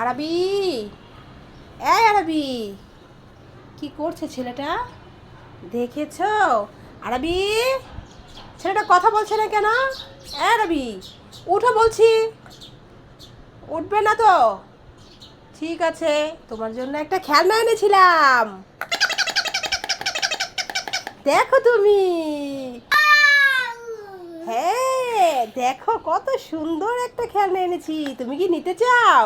আরাবি, এই আরাবি, কি করছে ছেলেটা? দেখেছো? আরাবি, ছেলেটা কথা বলছে না কেন? আরাবি, উঠো বলছি। উঠবে না তো? ঠিক আছে, তোমার জন্য একটা খেলনা এনেছিলাম। দেখো তুমি। হ্যাঁ, দেখো কত সুন্দর একটা খেলনা এনেছি। তুমি কি নিতে চাও?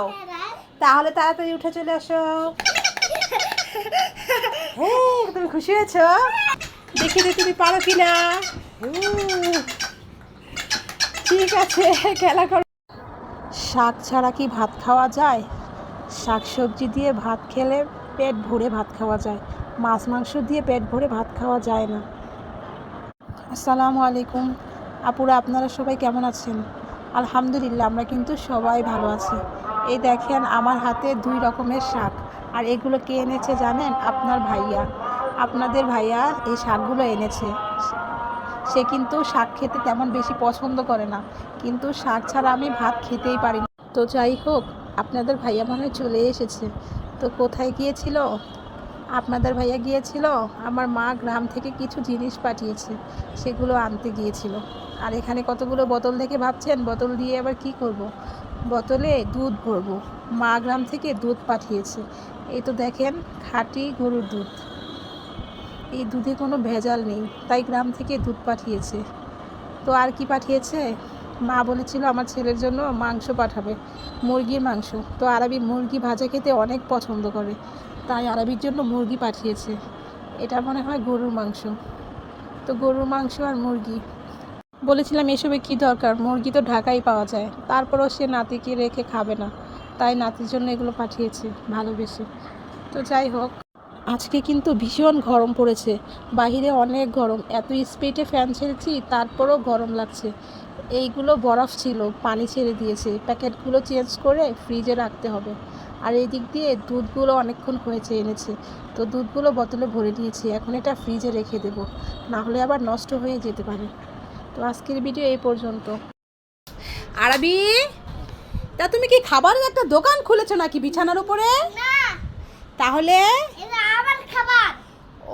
তাহলে তাড়াতাড়ি উঠে চলে আসো। হ্যাঁ, তুমি খুশি হয়েছো? দেখি যে তুমি পারো কি না। ঠিক আছে, খেলা করো। শাক ছাড়া কি ভাত খাওয়া যায়? শাক সবজি দিয়ে ভাত খেলে পেট ভরে ভাত খাওয়া যায়, মাছ মাংস দিয়ে পেট ভরে ভাত খাওয়া যায় না। আসসালামু আলাইকুম আপুরা, আপনারা সবাই কেমন আছেন? আলহামদুলিল্লাহ, আমরা কিন্তু সবাই ভালো আছি। এই দেখেন আমার হাতে 2 রকমের শাক। আর এগুলো কে এনেছে জানেন? আপনার ভাইয়া। আপনাদের ভাইয়া এই শাকগুলো এনেছে। সে কিন্তু শাক খেতে তেমন বেশি পছন্দ করে না, কিন্তু শাক ছাড়া আমি ভাত খেতেই পারি না। তো যাই হোক, আপনাদের ভাইয়া মনে হয় চলে এসেছে। তো কোথায় গিয়েছিল? আপনাদের ভাইয়া গিয়েছিল আমার মা গ্রাম থেকে কিছু জিনিস পাঠিয়েছে, সেগুলো আনতে গিয়েছিল। আর এখানে কতগুলো বোতল দেখে ভাবছেন বোতল দিয়ে আবার কি করব? বোতলে দুধ ভরবো। মা গ্রাম থেকে দুধ পাঠিয়েছে। এই তো দেখেন, খাঁটি গরুর দুধ। এই দুধে কোনো ভেজাল নেই, তাই গ্রাম থেকে দুধ পাঠিয়েছে। তো আর কি পাঠিয়েছে? মা বলেছিল আমার ছেলের জন্য মাংস পাঠাবে, মুরগির মাংস। তো আরবি মুরগি ভাজা খেতে অনেক পছন্দ করে, তাই আরবির জন্য মুরগি পাঠিয়েছে। এটা মনে হয় গরুর মাংস। তো গরুর মাংস আর মুরগি, বলেছিলাম এসবে কি দরকার, মুরগি তো ঢাকায় পাওয়া যায়। তারপরও সে নাতিকে রেখে খাবে না, তাই নাতির জন্য এগুলো পাঠিয়েছে ভালোবেসে। তো যাই হোক, আজকে কিন্তু ভীষণ গরম পড়েছে। বাহিরে অনেক গরম, এত স্পিডে ফ্যান ছেড়েছি তারপরও গরম লাগছে। এইগুলো বরফ ছিল, পানি ছেড়ে দিয়েছে। প্যাকেটগুলো চেঞ্জ করে ফ্রিজে রাখতে হবে। আর এই দিক দিয়ে দুধগুলো অনেকক্ষণ হয়েছে এনেছে, তো দুধগুলো বোতলে ভরে নিয়েছি। এখন এটা ফ্রিজে রেখে দেব, না হলে আবার নষ্ট হয়ে যেতে পারে। তো আজকের ভিডিও এই পর্যন্ত। আরবি, তা তুমি কি খাবারের একটা দোকান খুলেছো নাকি বিছানার উপরে? তাহলে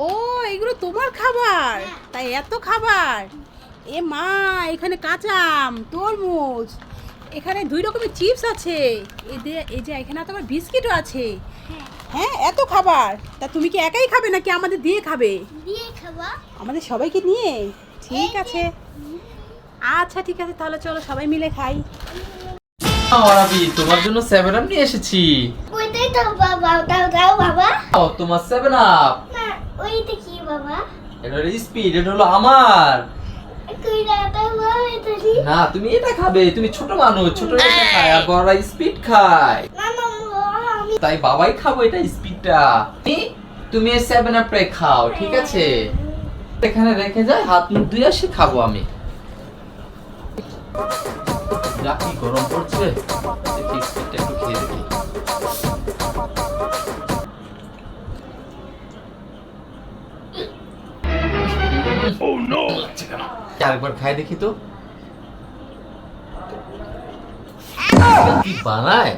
ও, এগুলো তোমার খাবার? তাই এত খাবার। এ মা, এখানে কাঁচা আম, তরমুজ, এখানে 2 রকমের চিপস আছে। এই যে এখানে তো আমার বিস্কিটও আছে। হ্যাঁ, এত খাবার। তা তুমি কি একাই খাবে নাকি আমাদের দিয়ে খাবে? আমাদের সবাইকে নিয়ে? ঠিক আছে, আচ্ছা ঠিক আছে, তাহলে চলো সবাই মিলে খাই। আরবি, তোমার জন্য 7 আপ নিয়ে এসেছি। ওইটাই তো বাবা, দাও দাও বাবা। ও, তোমার 7 আপ। না, ওইটা কি বাবা? এটা হলো স্পিড, এটা হলো আমার। তুই দাও বাবা, এটা কি? না, তুমি এটা খাবে, তুমি ছোট মানুষ, ছোটরা এটা খায় আর বড়রা স্পিড খায়। না না আমি তাই বাবাই খাবো এটা স্পিডটা। তুমি এই 7 আপটাই খাও, ঠিক আছে? এখানে রেখে যাই, হাত মুখ ধুয়ে আসি, খাবো আমি। যা কি গরম পড়ছে, দেখি স্পিডটা একটু খেয়ে দেখি। আরেকবার খাই দেখি তো। কি বানায়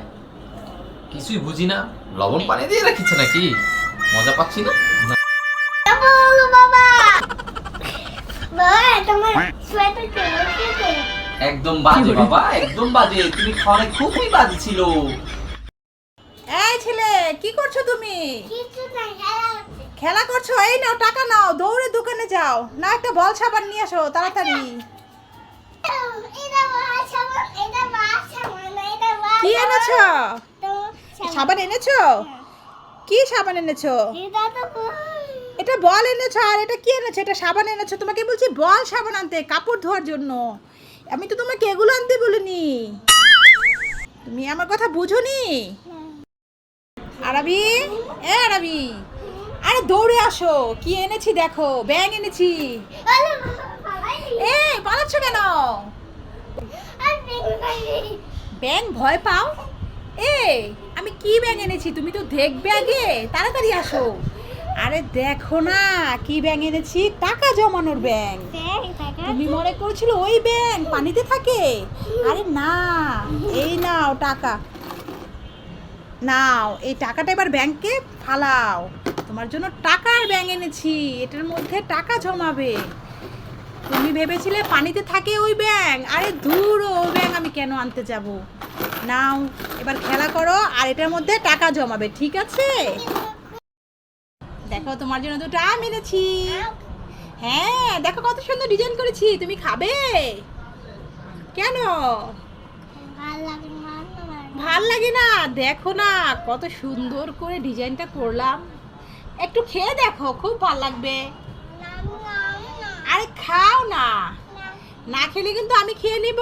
কিছুই বুঝি না, লবণ পানি দিয়ে রাখিছে নাকি? মজা পাচ্ছি না। বলো বাবা। বাবা তোমার সোয়েটার কে? একদম বাজে বাবা, একদম বাজে, তুমি খাওয়ানো খুবই বাজে ছিল। এই ছেলে, কি করছো তুমি? কিছু না, খেলা হচ্ছে। খেলা করছো? এই নাও টাকা নাও, দৌড়ে দোকানে যাও না, একটা বল সাবান নিয়ে আসো তাড়াতাড়ি। এটা বাসা, এটা বাসা মানে এটা বাসা। কি এনেছো? তো সাবান এনেছো? কি সাবান এনেছো? এটা তো এটা বল এনেছো, আর এটা কি এনেছো? এটা সাবান এনেছো। তোমাকে বলছি বল সাবান আনতে, কাপড় ধোয়ার জন্য। আমি তো তোমাকে এগুলো আনতে বলিনি। তুমি আমার কথা বুঝোনি? আরবি, এ আরবি, আরে দৌড়ে আসো, কি এনেছি দেখো, ব্যাং এনেছি। বলো এ, পালাচ্ছ কেন? ব্যাং ভয় পাও? এ, আমি কি ব্যাং এনেছি তুমি তো দেখবে আগে, তাড়াতাড়ি আসো। আরে দেখো না কি ব্যাং এনেছি, টাকা জমানোর ব্যাং। তুমি মনে করছিল ওই ব্যাং পানিতে থাকে? আরে না, এই নাও টাকা। নাও এই টাকাটা এবার ব্যাংকে ফালাও। তোমার জন্য টাকার ব্যাংক এনেছি, এটার মধ্যে টাকা জমাবে। তুমি ভেবেছিলে পানিতে থাকে ওই ব্যাংক, আরে দূর, ওই ব্যাংক আমি কেন আনতে যাব। নাও এবার খেলা করো আর এটার মধ্যে টাকা জমাবে, ঠিক আছে? দেখো তোমার জন্য দুটো আম এনেছি। হ্যাঁ দেখো কত সুন্দর ডিজাইন করেছি, তুমি খাবে? কেন ভালো লাগে না ভাল লাগে না? দেখো না কত সুন্দর করে ডিজাইনটা করলাম, একটু খেয়ে দেখো, খুব ভাল লাগবে। আরে খাও না, না খেলে কিন্তু আমি খেয়ে নিব,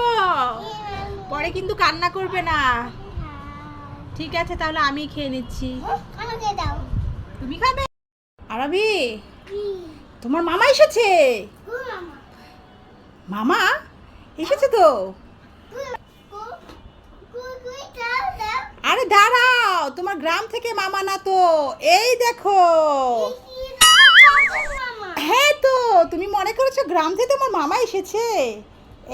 পরে কিন্তু কান্না করবে না। ঠিক আছে তাহলে আমি খেয়ে নিচ্ছি, আমাকে দাও। তুমি খাবে? আরবি তোমার মামা এসেছে। মামা এসেছে তো। আরে দাঁড়াও, তোমার গ্রাম থেকে মামা না তো, এই দেখো। হ্যাঁ তো তুমি মনে করেছো গ্রাম থেকে তোমার মামা এসেছে।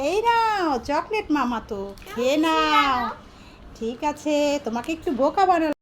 এই নাও চকলেট মামা তো, খেয়ে নাও। ঠিক আছে তোমাকে একটু বোকা বানালাম।